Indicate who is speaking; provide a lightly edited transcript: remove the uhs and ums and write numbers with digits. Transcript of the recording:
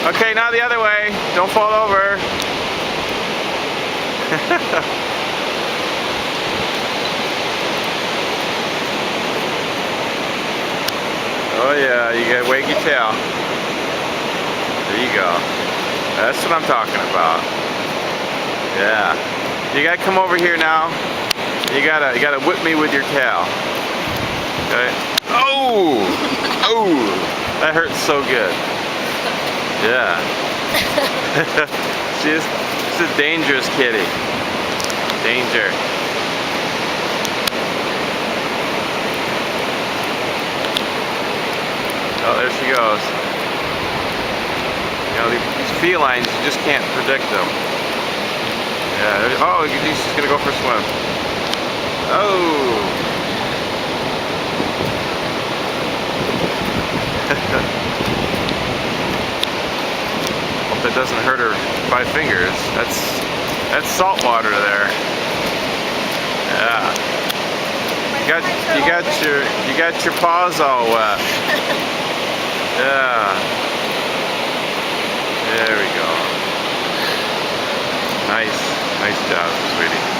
Speaker 1: Okay, now the other way. Don't fall over. Oh yeah, you gotta wag your tail. There you go. That's what I'm talking about. Yeah. You gotta come over here now. You gotta whip me with your tail. Okay. Oh! Oh! That hurts so good. Yeah. She's a dangerous kitty. Danger. Oh, there she goes. You know, these felines, you just can't predict them. Yeah. Oh, she's gonna go for a swim. Oh. Hope that doesn't hurt her 5 fingers. That's salt water there. Yeah. You got your paws all wet. Yeah. There we go. Nice job, sweetie.